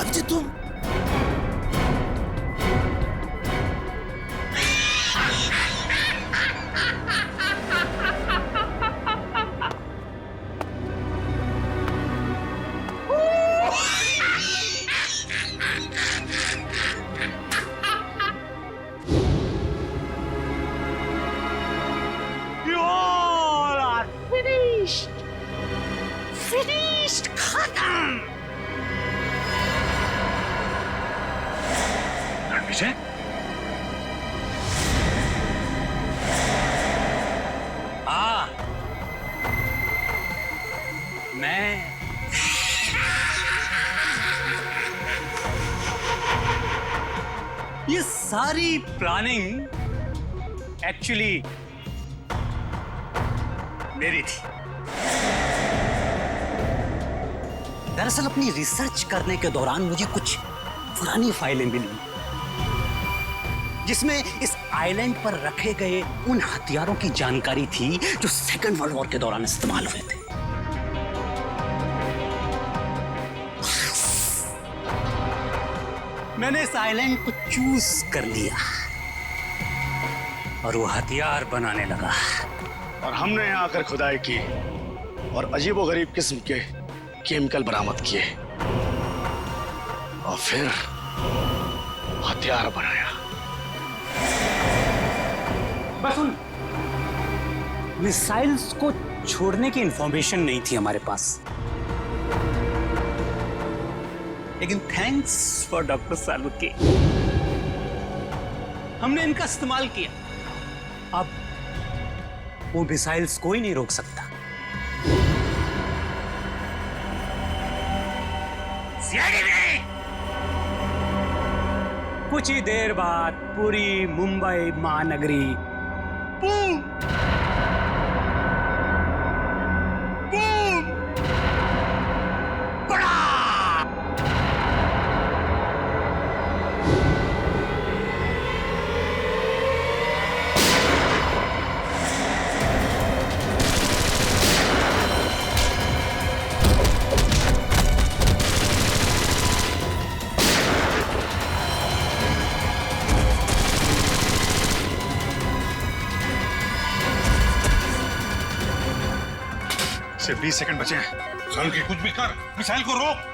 चिराग जी तुम? फिनिश्ड, खत्म। विजय, मैं ये सारी प्लानिंग एक्चुअली मेरी थी। दरअसल अपनी रिसर्च करने के दौरान मुझे कुछ पुरानी फाइलें मिली जिसमें इस आइलैंड पर रखे गए उन हथियारों की जानकारी थी जो सेकेंड वर्ल्ड वॉर के दौरान इस्तेमाल हुए थे। मैंने इस आइलैंड को चूज कर लिया और वो हथियार बनाने लगा। और हमने यहाँ आकर खुदाई की और अजीबोगरीब किस्म के केमिकल बरामद किए और फिर हथियार बनाया। बस उन मिसाइल्स को छोड़ने की इंफॉर्मेशन नहीं थी हमारे पास, लेकिन थैंक्स फॉर डॉक्टर सालुके हमने इनका इस्तेमाल किया। अब वो मिसाइल्स कोई नहीं रोक सकता। कुछ ही देर बाद पूरी मुंबई महानगरी बूम बूम बड़ा सिर्फ 20 सेकंड बचे हैं। सालुके कुछ भी कर, मिसाइल को रोक।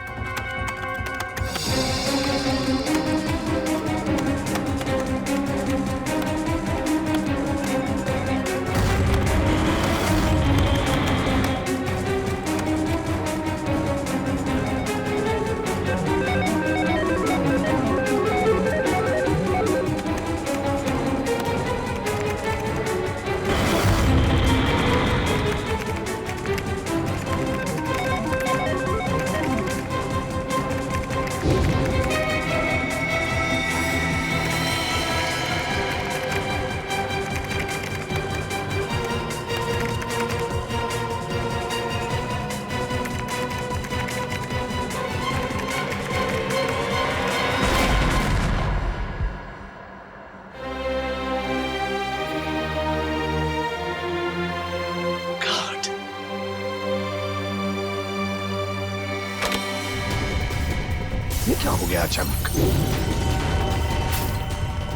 ये क्या हो गया अचानक?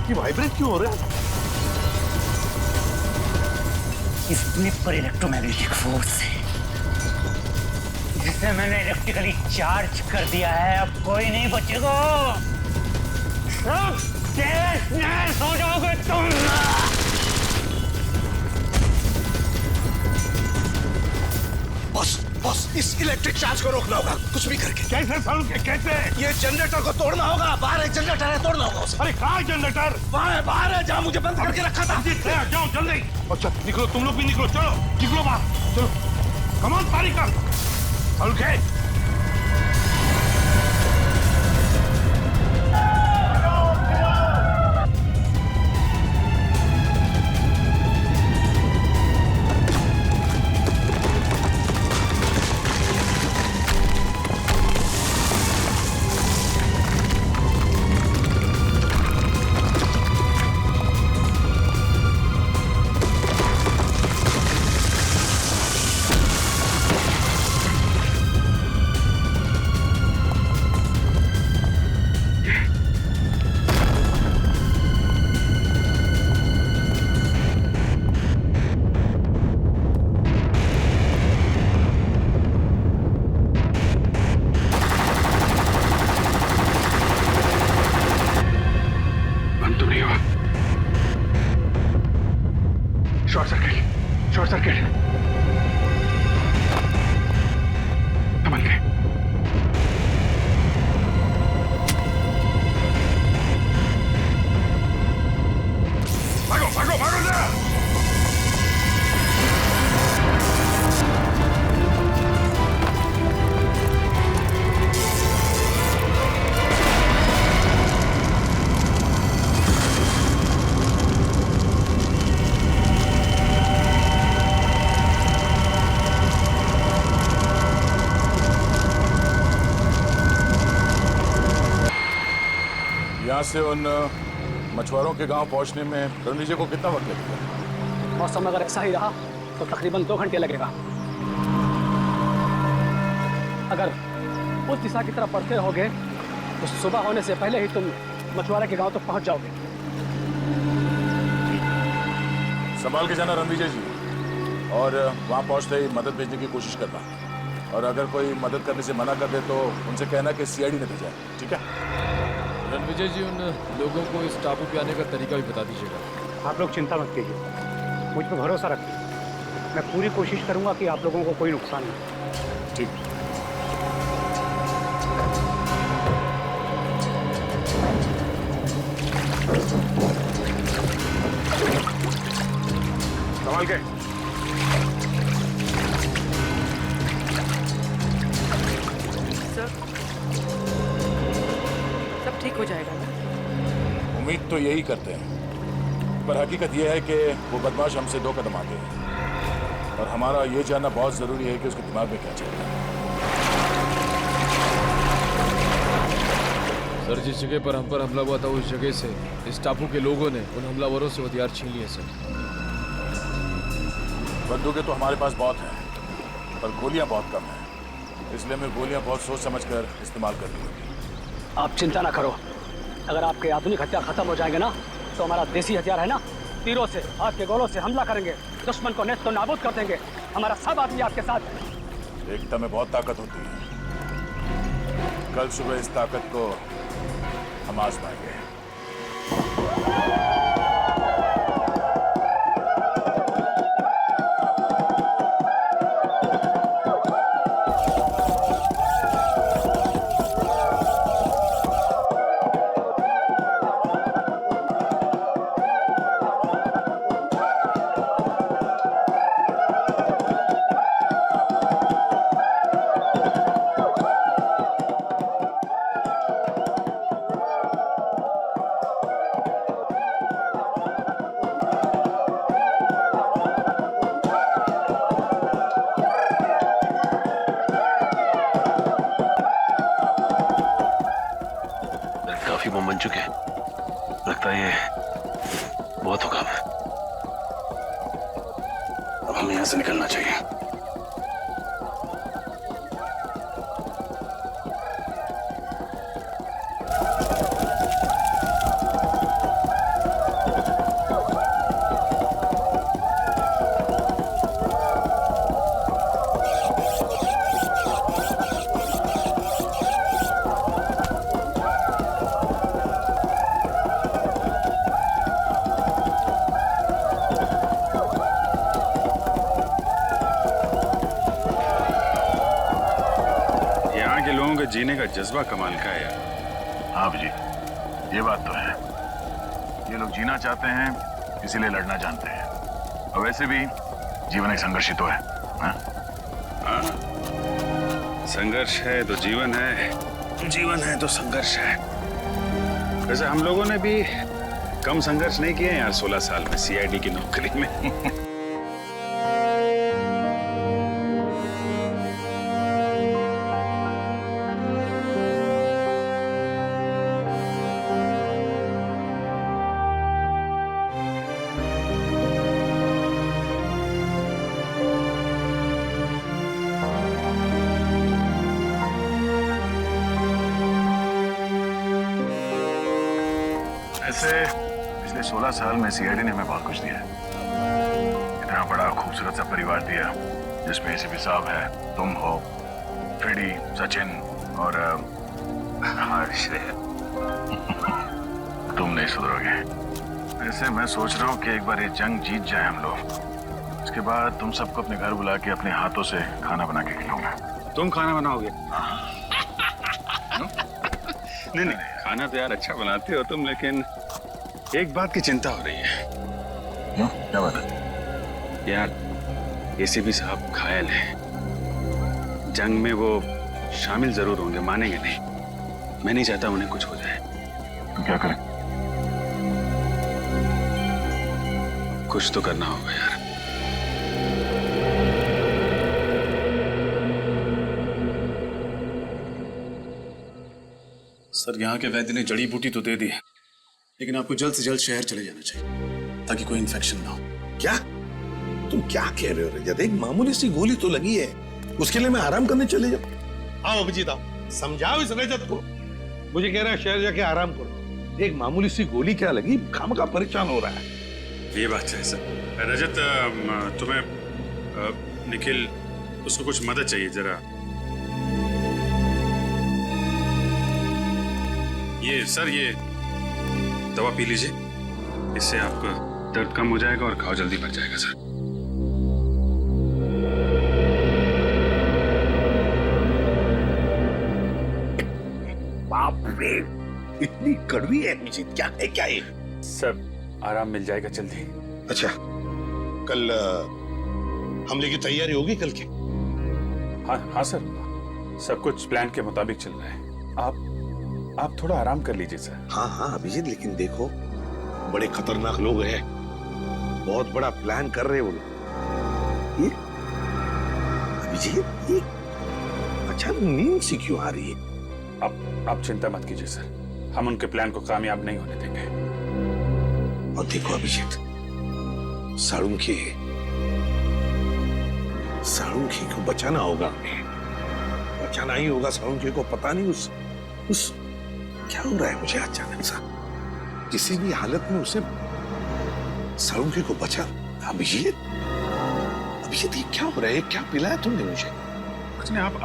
ये वाइब्रेट क्यों हो रहा है? इसमें पर इलेक्ट्रोमैग्नेटिक फोर्स है जिसे मैंने इलेक्ट्रिकली चार्ज कर दिया है। अब कोई नहीं बचेगा, सब तहस-नहस हो जाओगे तुम। बॉस, इस इलेक्ट्रिक चार्ज को रोकना होगा कुछ भी करके। कैसे सालुके, कैसे? ये जनरेटर को तोड़ना होगा। बाहर एक जनरेटर है, तोड़ना होगा उसे। अरे कहाँ है जनरेटर? वहाँ है, बाहर है, जहाँ मुझे बंद करके रखा था। जाओ जल्दी। अच्छा निकलो, तुम लोग भी निकलो, चलो निकलो बाहर, चलो कमान पारी कर। सालुके यहाँ से उन मछुआरों के गांव पहुंचने में रणवीर जी को कितना वक्त लगेगा? मौसम अगर ऐसा ही रहा तो तकरीबन 2 घंटे लगेगा। अगर उस दिशा की तरफ बढ़ते रहोगे तो सुबह होने से पहले ही तुम मछुआरे के गांव तक पहुंच जाओगे। संभाल के जाना रणवीर जी, और वहां पहुंचते ही मदद भेजने की कोशिश करना, और अगर कोई मदद करने से मना कर दे तो उनसे कहना कि सीआईडी ने भेजा है, ठीक है? रणविजय जी, उन लोगों को इस टापू पे आने का तरीका भी बता दीजिएगा। आप लोग चिंता मत कीजिए, मुझ पर भरोसा रखिए। मैं पूरी कोशिश करूंगा कि आप लोगों को कोई नुकसान नहीं। ठीक। संभाल के। सर, सब ठीक हो जाएगा ना? उम्मीद तो यही करते हैं, पर हकीकत यह है कि वो बदमाश हमसे 2 कदम आगे है, और हमारा ये जानना बहुत जरूरी है कि उसके दिमाग में क्या चल रहा है। सर, जिस जगह पर हम पर हमला हुआ था उस जगह से इस टापू के लोगों ने उन हमलावरों से हथियार छीन लिए। सर, बंदूकें तो हमारे पास बहुत हैं, पर गोलियां बहुत कम हैं, इसलिए हमें गोलियां बहुत सोच समझ कर इस्तेमाल करनी होगी। आप चिंता ना करो, अगर आपके आधुनिक हथियार खत्म हो जाएंगे ना तो हमारा देसी हथियार है ना, तीरों से, हाथ के गोलों से हमला करेंगे, दुश्मन को नेस्त नाबूद कर देंगे। हमारा सब आदमी आपके साथ है। एकता में बहुत ताकत होती है। कल सुबह इस ताकत को हम आजमाएंगे। काफी बम बन चुके हैं, लगता है ये बहुत होगा। अब हमें यहाँ से निकलना चाहिए। जीने का जज्बा कमाल का है यार। हाँ जी, ये बात तो है। ये लोग जीना चाहते हैं, इसीलिए लड़ना जानते हैं। और वैसे भी जीवन एक संघर्ष ही तो है। हाँ, संघर्ष है तो जीवन है, जीवन है तो संघर्ष है। वैसे हम लोगों ने भी कम संघर्ष नहीं किए यार 16 साल में सीआईडी की नौकरी में। ऐसे पिछले 16 साल में सीआईडी ने हमें बहुत कुछ दिया है। इतना बड़ा खूबसूरत सा परिवार दिया जिसमें एसीपी साहब है, तुम हो, फ्रेडी, सचिन और हर्ष है। तुम नहीं सुधरोगे। ऐसे मैं सोच रहा हूँ कि एक बार ये जंग जीत जाए हम लोग, उसके बाद तुम सबको अपने घर बुला के अपने हाथों से खाना बना के खिलाऊंगा। तुम खाना बनाओगे? नहीं नहीं, खाना तो यार अच्छा बनाते हो तुम, लेकिन एक बात की चिंता हो रही है। क्यों? क्या बात है? यार एसीपी साहब घायल हैं। जंग में वो शामिल जरूर होंगे, मानेंगे नहीं। मैं नहीं चाहता उन्हें कुछ हो जाए। तो क्या करें? कुछ तो करना होगा यार। सर, यहाँ के वैद्य ने जड़ी बूटी तो दे दी है, लेकिन आपको जल्द से जल्द शहर चले जाना चाहिए ताकि कोई इन्फेक्शन ना हो। क्या तुम क्या कह रहे हो रजत? एक मामूली सी गोली तो लगी है, उसके लिए मैं आराम करने चले जाऊं? आओ अभिजीत आओ, समझाओ इस रजत को। मुझे कह रहा है शहर जाके आराम करो, एक मामूली सी गोली क्या लगी, खामखा परेशान हो रहा है। ये बात है सर। रजत तुम्हें निखिल उसको कुछ मदद चाहिए जरा। ये सर ये दवा पी लीजिए, इससे आपका दर्द कम हो जाएगा और घाव जल्दी भर जाएगा सर। बाप रे, इतनी कड़वी है अभिजीत, क्या है क्या ये? सर आराम मिल जाएगा जल्दी। अच्छा, कल हमले की तैयारी होगी कल की? हाँ सर, सब कुछ प्लान के मुताबिक चल रहा है। आप थोड़ा आराम कर लीजिए सर। हाँ अभिजीत, लेकिन देखो बड़े खतरनाक लोग हैं, बहुत बड़ा प्लान कर रहे हैं वो लोग। ये अभिजीत, ये अचानक नींद सी क्यों आ रही है? आप चिंता मत कीजिए सर, हम उनके प्लान को कामयाब नहीं होने देंगे। और देखो अभिजीत, साळुंखी को बचाना होगा हमें, बचाना ही होगा साळुंखी को। पता नहीं उस क्या हो रहा है मुझे अचानक सा, किसी भी हालत में उसे साळुंखी को बचा। अभिजीत ये क्या हो रहा है? क्या पिलाया तुमने मुझे? कुछ नहीं, आप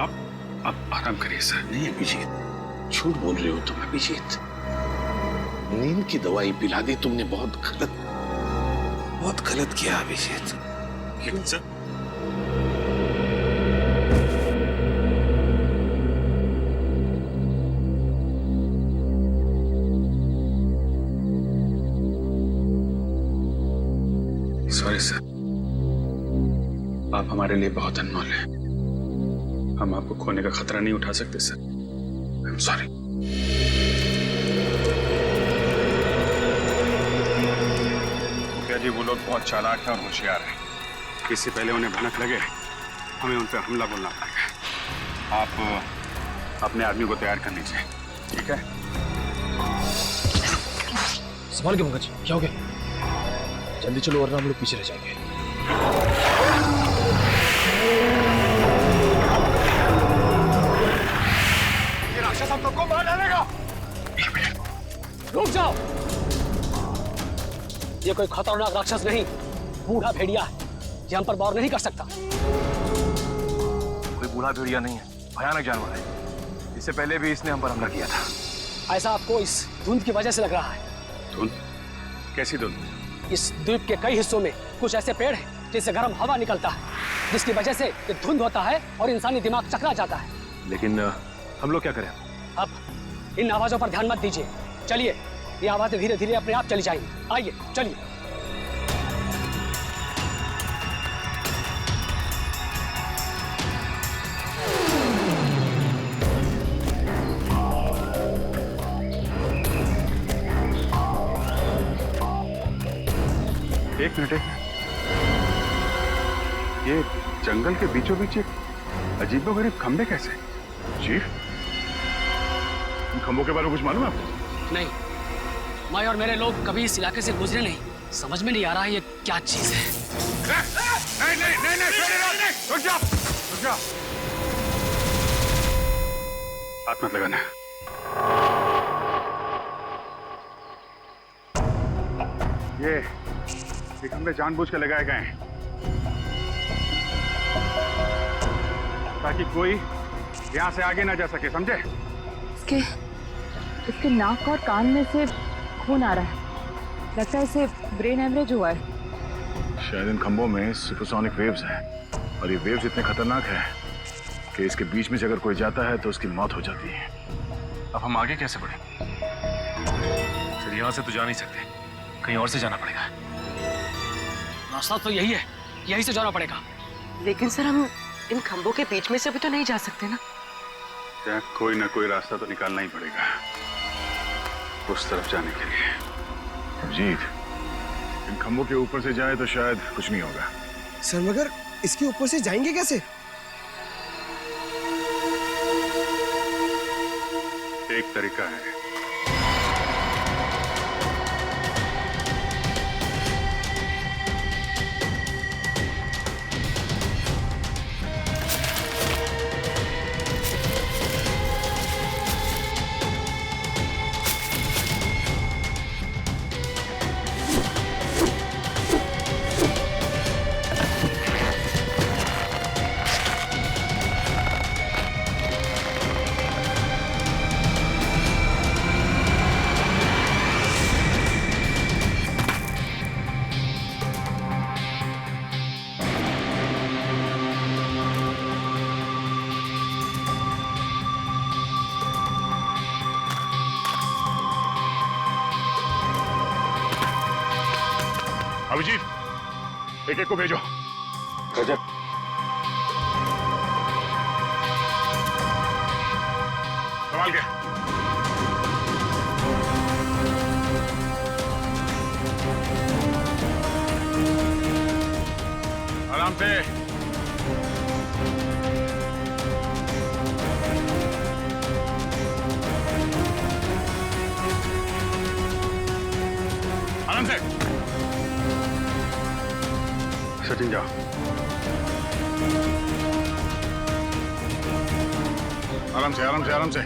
आराम करिए सर। नहीं अभिजीत, झूठ बोल रहे हो तुम अभिजीत। नींद की दवाई पिला दी तुमने, बहुत गलत किया अभिजीत। लेकिन सर सॉरी सर, आप हमारे लिए बहुत अनमोल हैं। हम आपको खोने का खतरा नहीं उठा सकते सर। I am sorry. मुखिया जी वो लोग बहुत चालाक हैं और होशियार हैं। इससे पहले उन्हें भनक लगे हमें उन पर हमला बोलना पड़ेगा। आप अपने आदमी को तैयार कर लीजिए, ठीक है? संभाल के पंकज, क्या हो गया? जल्दी चलो वरना हम लोग पीछे रह जाएंगे। ये राक्षस हम सबको मार डालेगा। रुक जाओ, ये कोई खतरनाक राक्षस नहीं, बूढ़ा भेड़िया है। ये हम पर वार नहीं कर सकता। कोई बूढ़ा भेड़िया नहीं है, भयानक जानवर है। इससे पहले भी इसने हम पर हमला किया था। ऐसा आपको इस धुंध की वजह से लग रहा है। धुंध? कैसी धुंध? इस द्वीप के कई हिस्सों में कुछ ऐसे पेड़ हैं जिससे गर्म हवा निकलता है, जिसकी वजह से ये धुंध होता है और इंसानी दिमाग चकरा जाता है। लेकिन हम लोग क्या करें? अब इन आवाजों पर ध्यान मत दीजिए, चलिए। ये आवाजें धीरे धीरे अपने आप चली जाएंगी। आइए चलिए। एक मिनट, ये जंगल के बीचों बीच अजीबोगरीब खंबे कैसे? चीफ, इन खंबों के बारे में कुछ मालूम है आपको? नहीं, मैं और मेरे लोग कभी इस इलाके से गुजरे नहीं, समझ में नहीं आ रहा है ये क्या चीज है। नहीं, रुक जा। हाथ मत लगाना। ये खंबे जानबूझ के लगाए गए हैं ताकि कोई यहाँ से आगे ना जा सके, समझे? इसके नाक और कान में से खून आ रहा है, लगता है इसे ब्रेन हेमरेज हुआ है। शायद इन खंभों में सुपरसोनिक वेव्स हैं और ये वेव्स इतने खतरनाक हैं कि इसके बीच में से अगर कोई जाता है तो उसकी मौत हो जाती है। अब हम आगे कैसे बढ़ें? फिर यहाँ से तो जा नहीं सकते, कहीं और से जाना पड़ेगा। रास्ता तो यही है, यही से जाना पड़ेगा। लेकिन सर हम इन खंभों के बीच में से भी तो नहीं जा सकते ना? क्या कोई ना कोई रास्ता तो निकालना ही पड़ेगा उस तरफ जाने के लिए। अभिजीत, इन खंभों के ऊपर से जाए तो शायद कुछ नहीं होगा। सर मगर इसके ऊपर से जाएंगे कैसे? एक तरीका है। अभिजीत एक को भेजो। रजत संभाल के। आराम से। आराम से। सचिन जाओ। आराम से आराम से आराम से।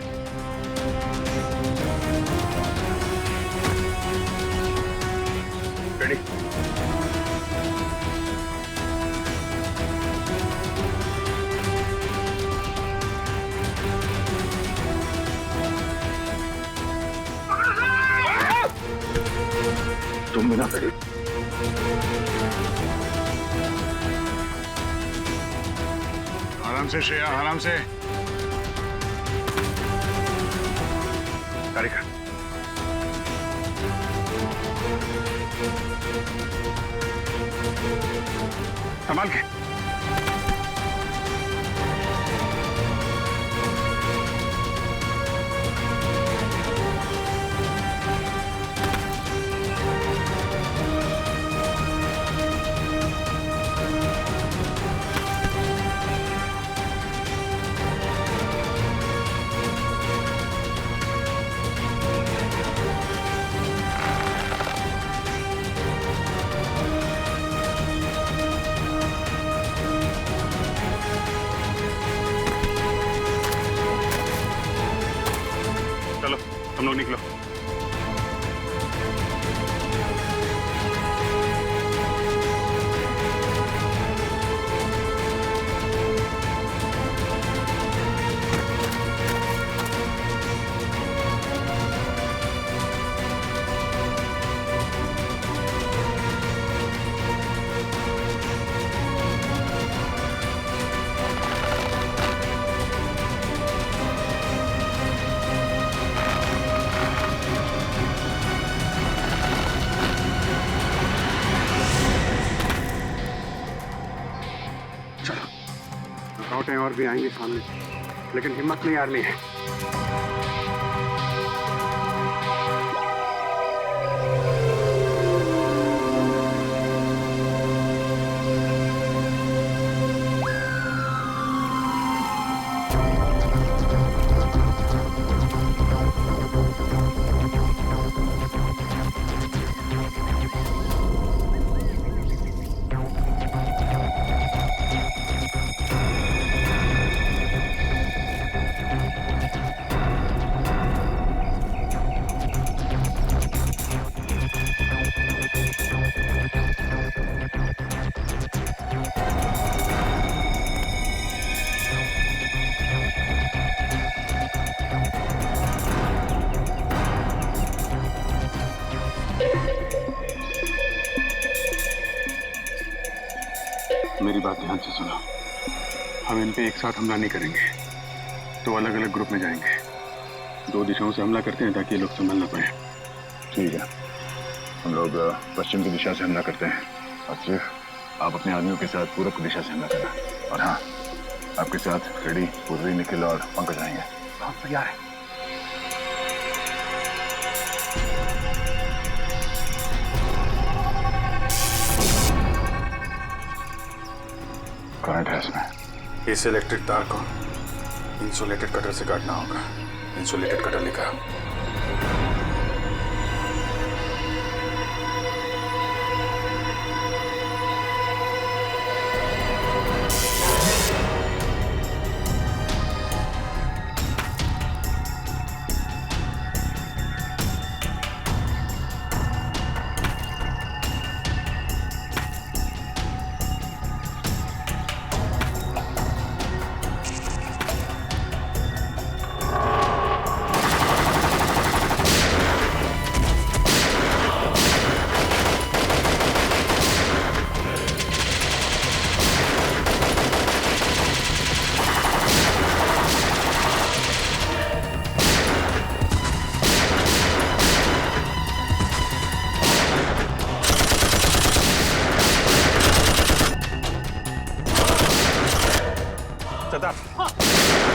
रेडी। तुम भी ना रेडी। आराम से श्रेया, आराम से। गाड़ी का संभाल के। चलो हम लोग निकलो। रुकावटें और भी आएंगी सामने, लेकिन हिम्मत नहीं हारनी है। मेरी बात ध्यान से सुनो। हम इन पे एक साथ हमला नहीं करेंगे, तो अलग अलग ग्रुप में जाएंगे। 2 दिशाओं से हमला करते हैं ताकि ये लोग संभल ना पाए। ठीक है, हम लोग पश्चिम की दिशा से हमला करते हैं और सिर्फ आप अपने आदमियों के साथ पूरब की दिशा से हमला करना। और हाँ, आपके साथ फ्रेडी, पूर्वी, निखिल और पंकज आएंगे। बहुत तैयार है। करंट है इसमें। इस इलेक्ट्रिक तार को इंसुलेटेड कटर से काटना होगा। इंसुलेटेड कटर लिखा।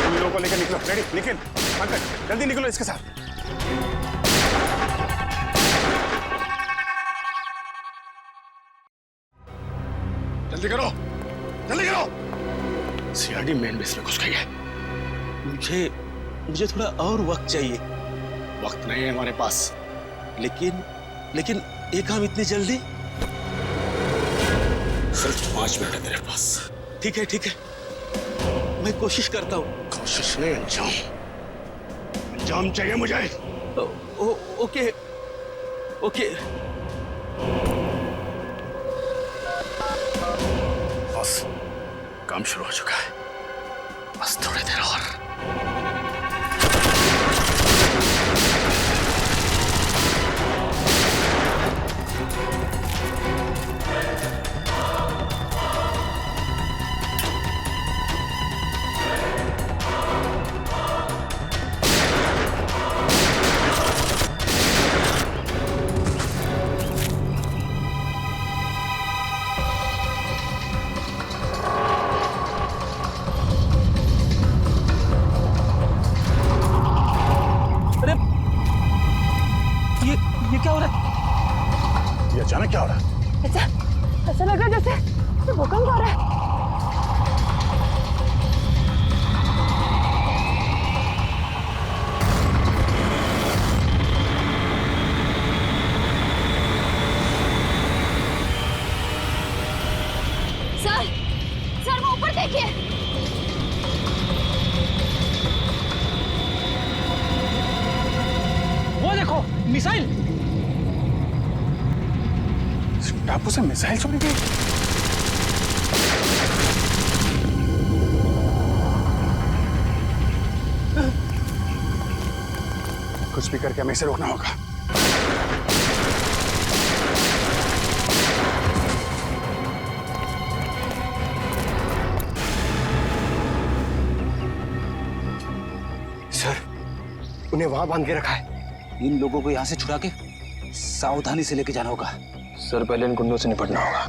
तुम लोगों को लेकर निकलो। रेडी, निखिल, पंकज, जल्दी निकलो इसके साथ। जल्दी करो, जल्दी करो। सीआईडी मेन बेस में घुस गई है। मुझे थोड़ा और वक्त चाहिए। वक्त नहीं है हमारे पास। लेकिन ये काम इतनी जल्दी? सिर्फ 5 मिनट है तेरे पास। ठीक है, मैं कोशिश करता हूँ। कोशिश नहीं, अंजाम। अंजाम चाहिए मुझे। ओके। बस काम शुरू हो चुका है, बस थोड़ी देर और। ये क्या हो रहा है? ये अचानक क्या हो रहा है? ऐसा लग रहा है जैसे भूकंप हो रहा है। सर वो ऊपर देखिए। वो देखो, मिसाइल। टापू से मिसाइल छोड़ी गई। कुछ भी करके हमें इसे रोकना होगा। सर, उन्हें वहां बांध के रखा है। इन लोगों को यहाँ से छुड़ा के सावधानी से लेके जाना होगा। सर, पहले इन गुंडों से निपटना होगा।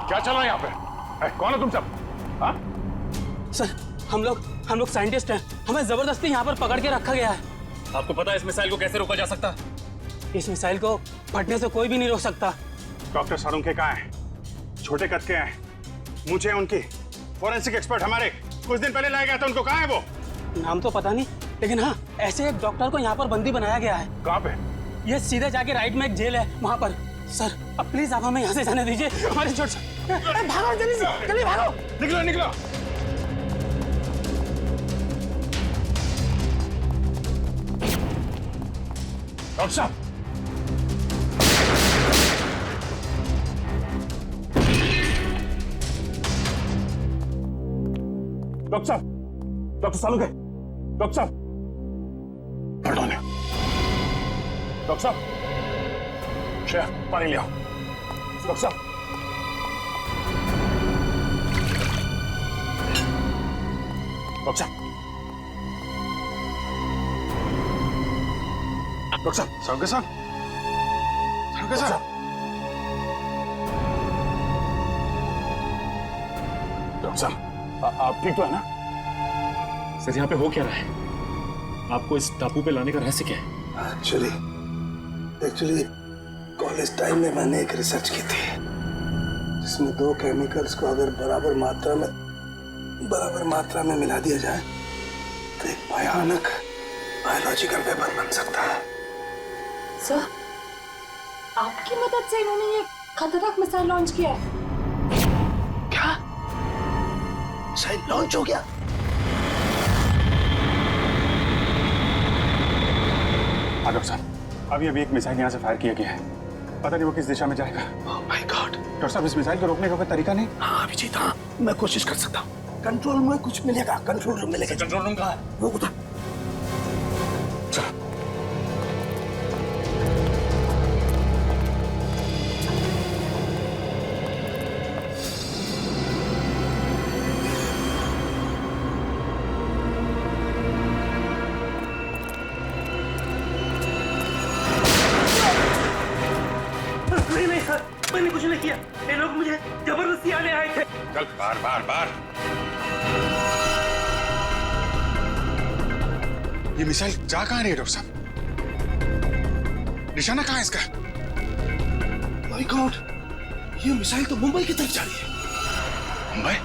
क्या चल रहा है यहाँ पे? कौन हो तुम सब? हाँ? सर, हम लोग साइंटिस्ट हैं। हमें जबरदस्ती यहाँ पर पकड़ के रखा गया है। आपको पता है इस मिसाइल को कैसे रोका जा सकता? इस मिसाइल को फटने से कोई भी नहीं रोक सकता। डॉक्टर सारुंखे कहाँ हैं? छोटे कद के हैं, मुझे उनकी फोरेंसिक एक्सपर्ट हमारे कुछ दिन पहले लाया गया था। उनको कहाँ है वो? नाम तो पता नहीं, लेकिन हाँ, ऐसे एक डॉक्टर को यहाँ पर बंदी बनाया गया है। कहाँ पे? ये सीधे जाके राइट में एक जेल है, वहां पर। सर अब प्लीज आप हमें यहाँ से जाने दीजिए, हमारे छोड़ भागो जल्दी से, जल्दी भागो। निकलो निकलो। डॉक्टर साहब, डॉक्टर साहब, डॉक्टर सालुके, डॉक्टर साहब, पढ़ो ने। डॉक्टर साहब, श्रेया पानी ले आओ। डॉक्टर साहब, डॉक्टर साहब, डॉक्टर साहब, सालुके साहब, सालुके साहब, डॉक्टर साहब, आप ठीक तो है ना? सर यहाँ पे हो क्या रहा है? आपको इस टापू पे लाने का रहस्य क्या है? एक्चुअली कॉलेज टाइम में मैंने एक रिसर्च की थी जिसमें दो केमिकल्स को अगर बराबर मात्रा में मिला दिया जाए तो एक भयानक बायोलॉजिकल वेपन बन सकता है। सर आपकी मदद से इन्होंने ये खतरनाक मिसाइल लॉन्च किया है। क्या मिसाइल लॉन्च हो गया? हाँ डॉक्टर साहब, अभी एक मिसाइल यहाँ से फायर किया गया है। पता नहीं वो किस दिशा में जाएगा। Oh my God. डॉक्टर साहब, इस मिसाइल को रोकने का कोई तरीका नहीं? हाँ अभिजीत, हाँ मैं कोशिश कर सकता हूँ। कंट्रोल में कुछ मिलेगा, कंट्रोल रूम मिलेगा। कंट्रोल रूम कहाँ है? वो उधर। चलो। नहीं सर, मैंने कुछ नहीं किया, ये लोग मुझे जबरदस्ती आने आए थे। चल बार बार बार। ये मिसाइल जा कहाँ रही है डॉक्टर साहब? निशाना कहाँ है इसका? माय गॉड, ये मिसाइल तो मुंबई की तरफ जा रही है। मुंबई?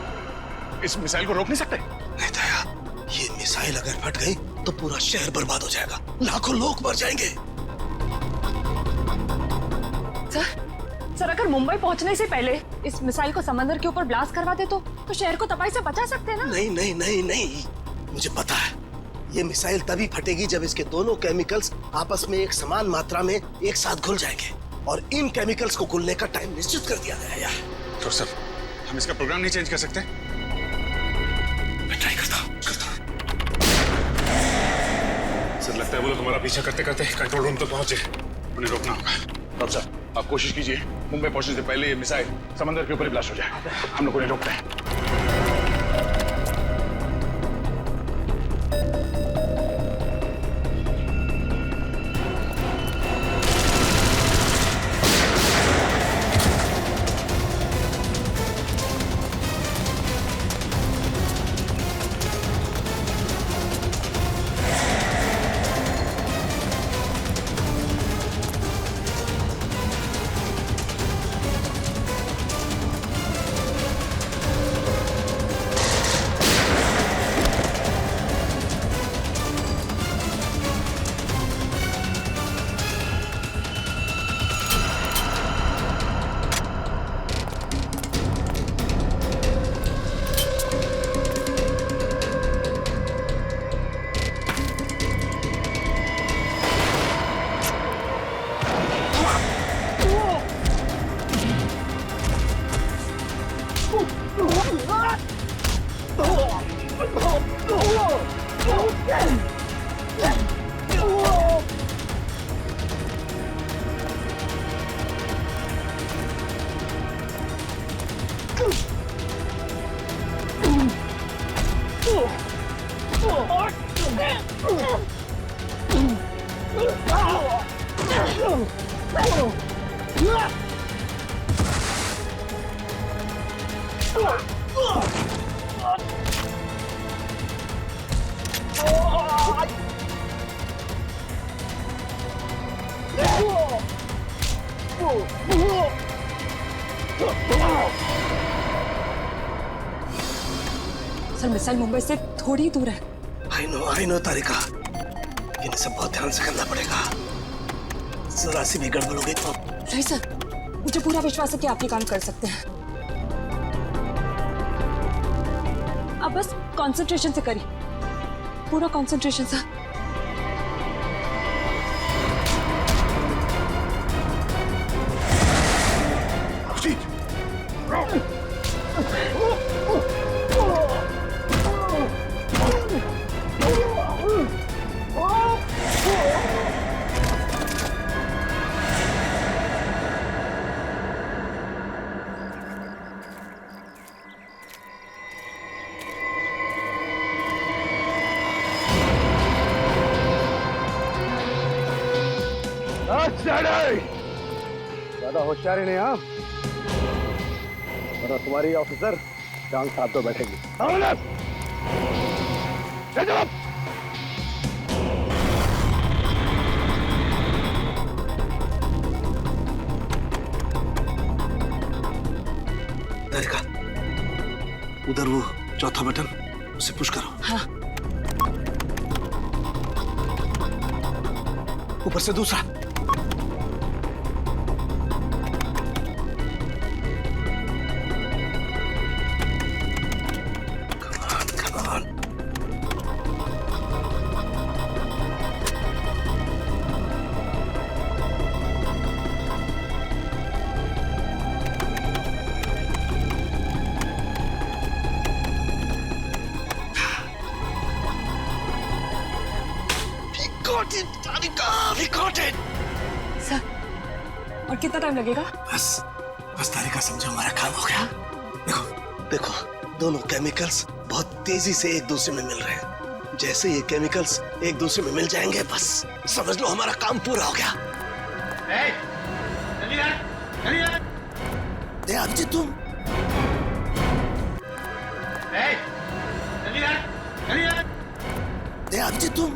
इस मिसाइल को रोक नहीं सकते? नहीं दया, ये मिसाइल अगर फट गई तो पूरा शहर बर्बाद हो जाएगा, लाखों लोग मर जाएंगे। सर अगर मुंबई पहुंचने से पहले इस मिसाइल को समंदर के ऊपर ब्लास्ट करवा दे तो शहर को तबाही से बचा सकते हैं ना? नहीं नहीं नहीं नहीं, मुझे पता है ये मिसाइल तभी फटेगी जब इसके दोनों केमिकल्स आपस में एक समान मात्रा में एक साथ घुल जाएंगे, और इन केमिकल्स को घुलने का टाइम निश्चित कर दिया गया है। डॉक्टर साहब, हम इसका प्रोग्राम नहीं चेंज कर सकते? मैं ट्राई करता हूँ। सर लगता है वो लोग हमारा पीछा करते करते कंट्रोल रूम तक पहुंचे। उन्हें रोकना होगा। डॉक्टर साहब, आप कोशिश कीजिए मुंबई पहुंचने से पहले ये मिसाइल समंदर के ऊपर ही ब्लास्ट हो जाए। हम लोग उन्हें रोकते हैं। सर मिसाइल मुंबई से थोड़ी दूर है। आई नो तारिका, इन्हें सब बहुत ध्यान से करना पड़ेगा। जरा सी भी गड़बड़ हो गई तो नहीं सर, मुझे पूरा विश्वास है कि आप ये काम कर सकते हैं। आप बस कंसंट्रेशन से करिए, पूरा कंसंट्रेशन सर। ज्यादा होशियारी नहीं आप, वरना तुम्हारी ऑफिसर जान साथ तो बैठेगी। उधर वो चौथा बटन, उसे पुश करो। हाँ। ऊपर से दूसरा। सर, और कितना टाइम लगेगा? बस तारिका समझो हमारा काम हो गया। देखो देखो, दोनों केमिकल्स बहुत तेजी से एक दूसरे में मिल रहे हैं। जैसे ये केमिकल्स एक दूसरे में मिल जाएंगे, बस समझ लो हमारा काम पूरा हो गया। जी तुम जी तुम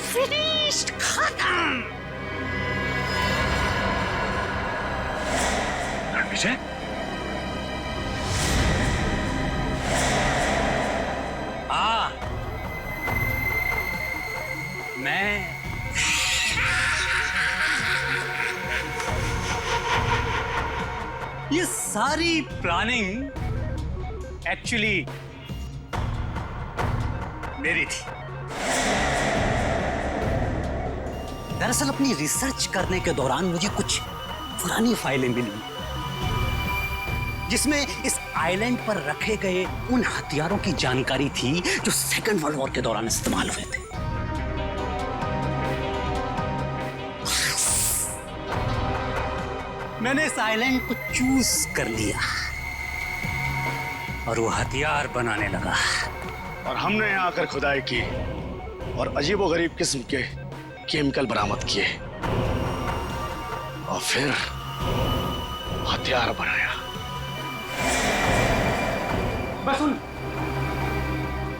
फिनिश्ड, खत्म। रणविजय, मैं ये सारी प्लानिंग एक्चुअली मेरी थी। दरअसल अपनी रिसर्च करने के दौरान मुझे कुछ पुरानी फाइलें मिली, जिसमें इस आइलैंड पर रखे गए उन हथियारों की जानकारी थी जो सेकेंड वर्ल्ड वॉर के दौरान इस्तेमाल हुए थे। मैंने इस आइलैंड को चूज कर लिया और वो हथियार बनाने लगा। और हमने यहाँ आकर खुदाई की और अजीबोगरीब किस्म के केमिकल बरामद किए और फिर हथियार बनाया। बस उन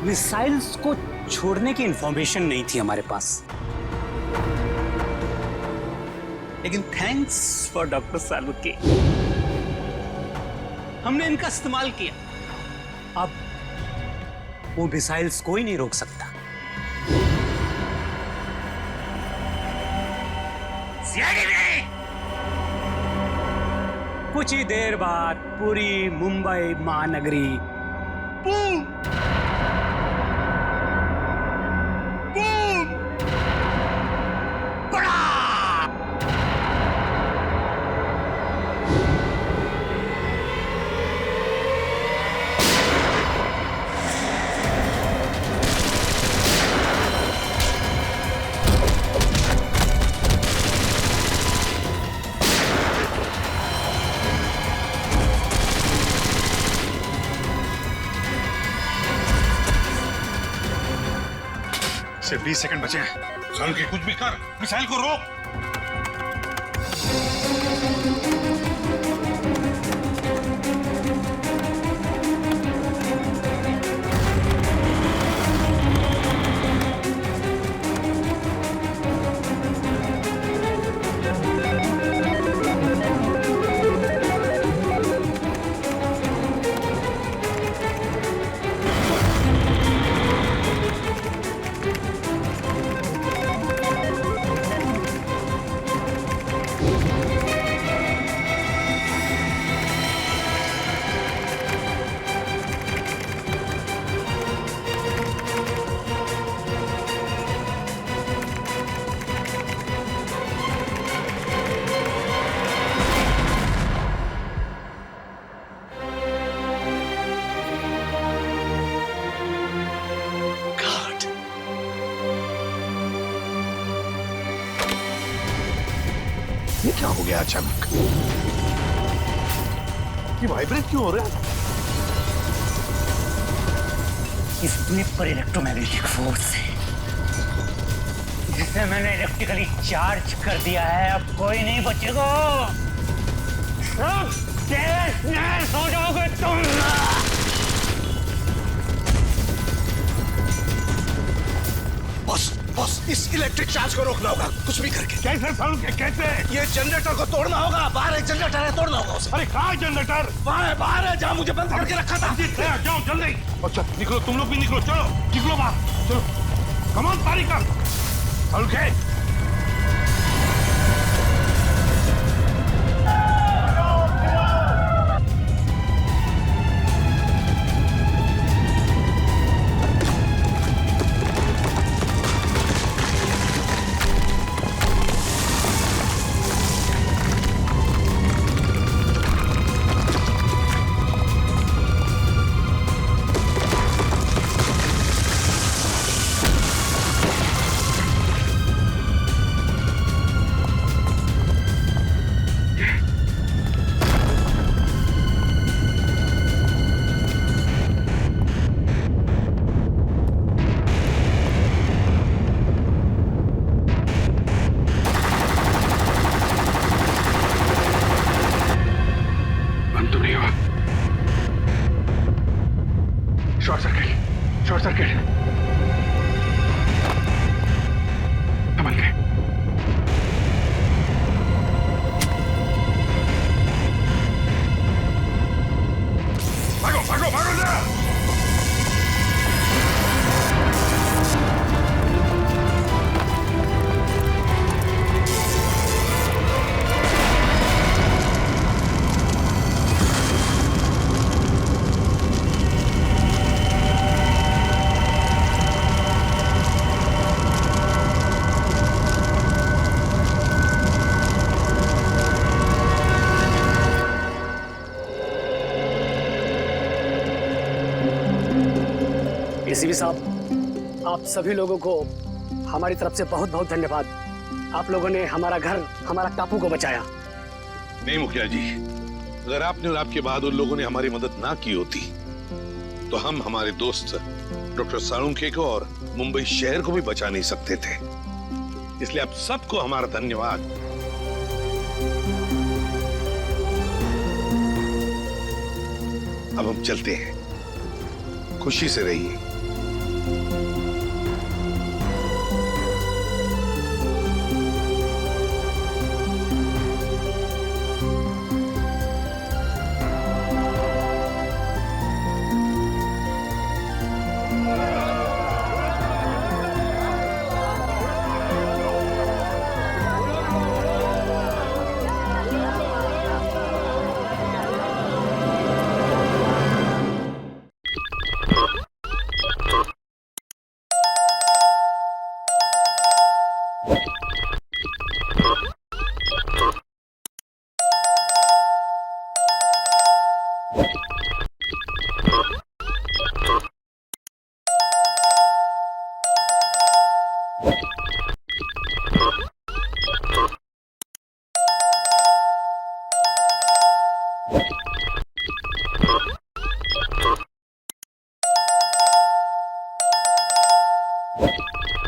मिसाइल्स को छोड़ने की इंफॉर्मेशन नहीं थी हमारे पास, लेकिन थैंक्स फॉर डॉक्टर सालुके, हमने इनका इस्तेमाल किया। अब वो मिसाइल्स कोई नहीं रोक सकता। कुछ ही देर बाद पूरी मुंबई महानगरी बूम बूम बड़ा सिर्फ 20 सेकंड बचे हैं। सालुके, कुछ भी कर, मिसाइल को रोक। ये क्या हो गया अचानक? ये वाइब्रेट क्यों हो रहा है? इस ब्लिप पर इलेक्ट्रोमैग्नेटिक फोर्स है जिसे मैंने इलेक्ट्रिकली चार्ज कर दिया है। अब कोई नहीं बचेगा, सब तहस-नहस हो जाओगे तुम। बॉस बॉस, इस इलेक्ट्रिक चार्ज को रोकना होगा कुछ भी करके। कैसे सारुण के कैसे? ये जनरेटर को तोड़ना होगा। बाहर एक जनरेटर है, तोड़ना होगा उसे। अरे कहाँ है जनरेटर? वहाँ है, बाहर है, जहाँ मुझे बंद करके रखा था। जाओ जल्दी। अच्छा निकलो, तुम लोग भी निकलो, चलो निकलो बाहर, चलो कमान तारीख कर सारुण के। Short circuit, short circuit. समझ गए। भागो भागो भागो जरा। एसीपी साहब, आप सभी लोगों को हमारी तरफ से बहुत बहुत धन्यवाद। आप लोगों ने हमारा घर, हमारा टापू को बचाया। नहीं मुखिया जी, अगर आपने और आपके बहादुर लोगों ने हमारी मदद ना की होती तो हम हमारे दोस्त डॉक्टर साळुंखे को और मुंबई शहर को भी बचा नहीं सकते थे। इसलिए आप सबको हमारा धन्यवाद। अब हम चलते हैं, खुशी से रहिए।